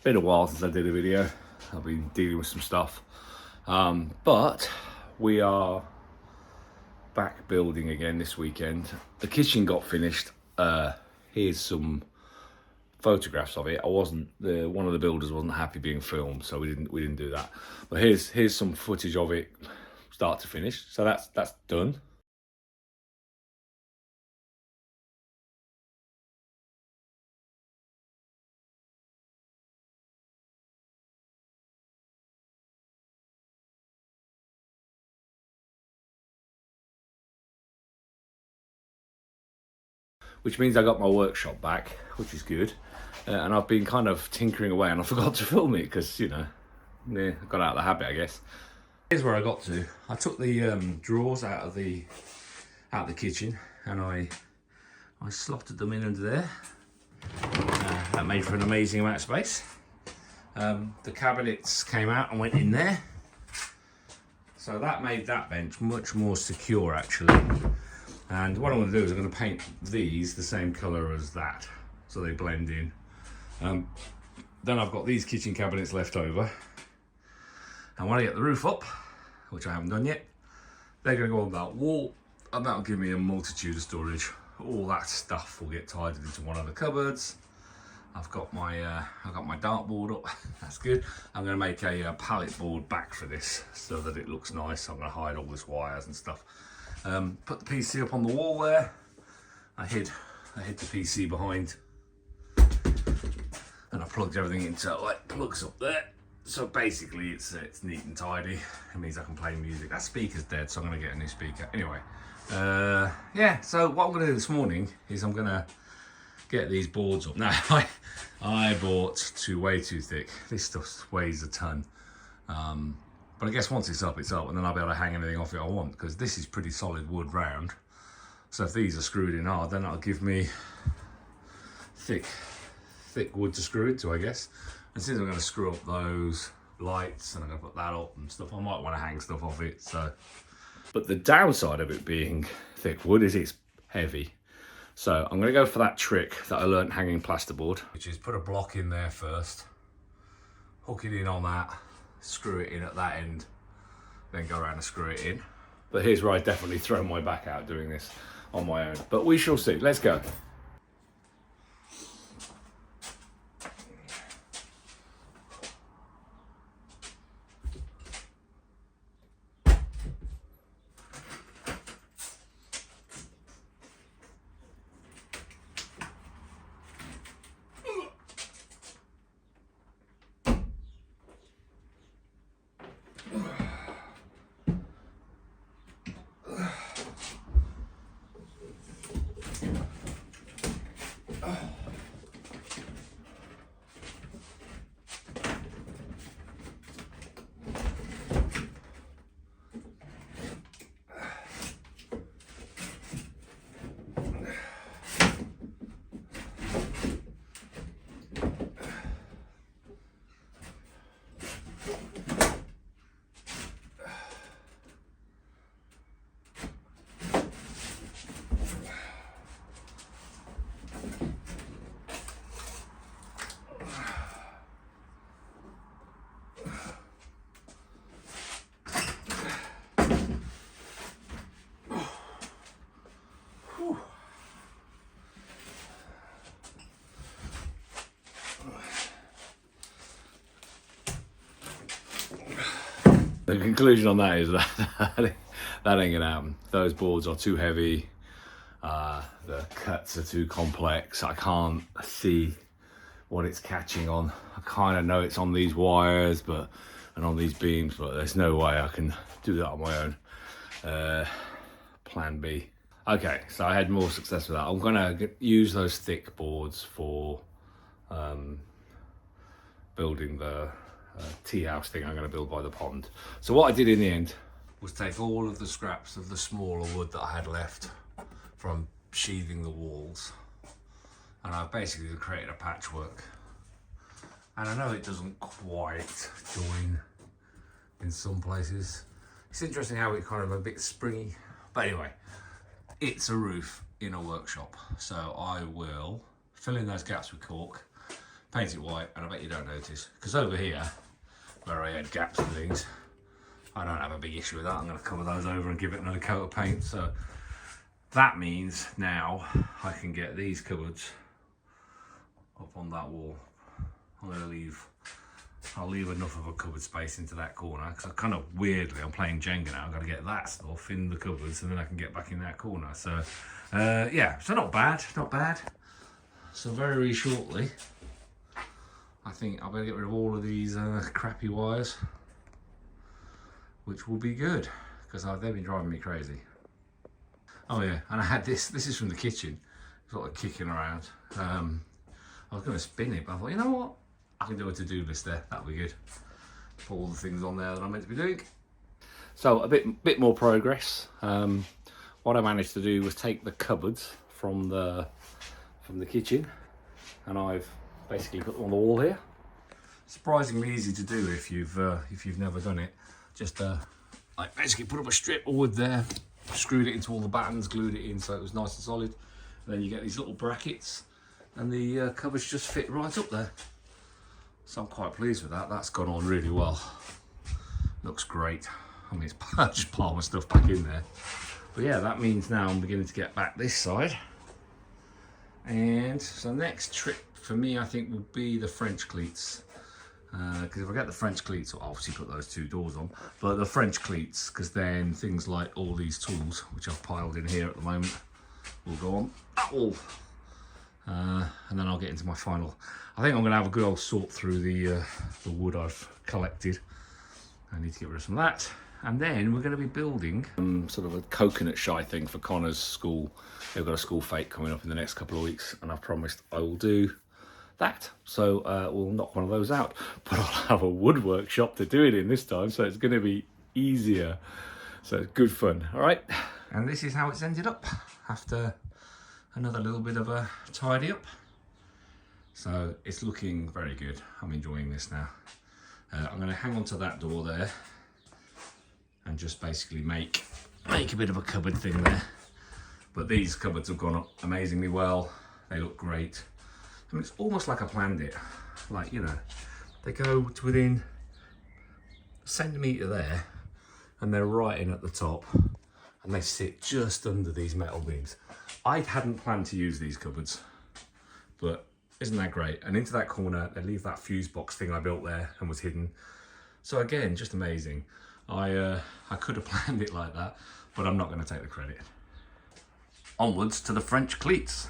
Been a while since I did a video. I've been dealing with some stuff. But we are back building again this weekend. The kitchen got finished. Here's some photographs of it. One of the builders wasn't happy being filmed, so we didn't do that. But here's some footage of it start to finish. So that's done. Which means I got my workshop back, which is good. And I've been kind of tinkering away, and I forgot to film it because, you know, I got out of the habit, I guess. Here's where I got to. I took the drawers out of the kitchen, and I slotted them in under there. That made for an amazing amount of space. The cabinets came out and went in there, so that made that bench much more secure, actually. And what I'm going to do is I'm going to paint these the same colour as that, so they blend in. Then I've got these kitchen cabinets left over. And when I get the roof up, which I haven't done yet, they're going to go on that wall, and that'll give me a multitude of storage. All that stuff will get tidied into one of the cupboards. I've got my dartboard up. That's good. I'm going to make a pallet board back for this so that it looks nice. I'm going to hide all this wires and stuff. Put the PC up on the wall there. I hid the PC behind, and I plugged everything into like plugs up there. So basically, it's neat and tidy. It means I can play music. That speaker's dead, so I'm gonna get a new speaker. Anyway, yeah. So what I'm gonna do this morning is I'm gonna get these boards up. Now I bought way too thick. This stuff weighs a ton. But I guess once it's up, and then I'll be able to hang anything off it I want, because this is pretty solid wood round. So if these are screwed in hard, then that'll give me thick wood to screw into, I guess. And since I'm going to screw up those lights and I'm going to put that up and stuff, I might want to hang stuff off it. So, but the downside of it being thick wood is it's heavy. So I'm going to go for that trick that I learned hanging plasterboard, which is put a block in there first, hook it in on that, screw it in at that end, then go around and screw it in. But here's where I definitely throw my back out doing this on my own. But we shall see. Let's go. The conclusion on that is that ain't gonna happen. Those boards are too heavy. The cuts are too complex. I can't see what it's catching on. I kind of know it's on these wires, and on these beams, but there's no way I can do that on my own. Plan B. Okay, so I had more success with that. I'm gonna use those thick boards for building the tea house thing I'm going to build by the pond. So what I did in the end was take all of the scraps of the smaller wood that I had left from sheathing the walls, and I've basically created a patchwork. And I know it doesn't quite join in some places. It's interesting how it's kind of a bit springy, but anyway, it's a roof in a workshop, so I will fill in those gaps with caulk, paint it white, and I bet you don't notice. Because over here, where I had gaps and things, I don't have a big issue with that. I'm going to cover those over and give it another coat of paint. So that means now I can get these cupboards up on that wall. I'll leave enough of a cupboard space into that corner, because I kind of weirdly, I'm playing Jenga now, I've got to get that stuff in the cupboards and then I can get back in that corner. So yeah, so not bad. So very shortly, I think I'll better get rid of all of these crappy wires, which will be good, because they've been driving me crazy. Oh yeah, and I had this is from the kitchen, sort of kicking around. I was going to spin it, but I thought, you know what, I can do a to-do list there, that'll be good. Put all the things on there that I'm meant to be doing. So a bit more progress. What I managed to do was take the cupboards from the kitchen, and I've basically put them on the wall here. Surprisingly easy to do if you've never done it. Just like basically put up a strip of wood there, screwed it into all the battens, glued it in so it was nice and solid. And then you get these little brackets, and the cupboards just fit right up there. So I'm quite pleased with that. That's gone on really well. Looks great. I mean, it's just pile my stuff back in there. But yeah, that means now I'm beginning to get back this side. And so next trick for me, I think, will be the French cleats. Because if I get the French cleats, I'll obviously put those two doors on, but the French cleats, because then things like all these tools, which I've piled in here at the moment, will go on that wall. And then I'll get into my final. I think I'm going to have a good old sort through the wood I've collected. I need to get rid of some of that. And then we're going to be building sort of a coconut shy thing for Connor's school. They've got a school fete coming up in the next couple of weeks, and I've promised I will do that. So we'll knock one of those out, but I'll have a wood workshop to do it in this time, so it's going to be easier. So it's good fun. All right. And this is how it's ended up after another little bit of a tidy up. So it's looking very good. I'm enjoying this now. I'm going to hang on to that door there and just basically make a bit of a cupboard thing there. But these cupboards have gone up amazingly well. They look great. I mean, it's almost like I planned it. Like, you know, they go to within a centimetre there, and they're right in at the top, and they sit just under these metal beams. I hadn't planned to use these cupboards, but isn't that great? And into that corner, they leave that fuse box thing I built there and was hidden. So again, just amazing. I could have planned it like that, but I'm not going to take the credit. Onwards to the French cleats.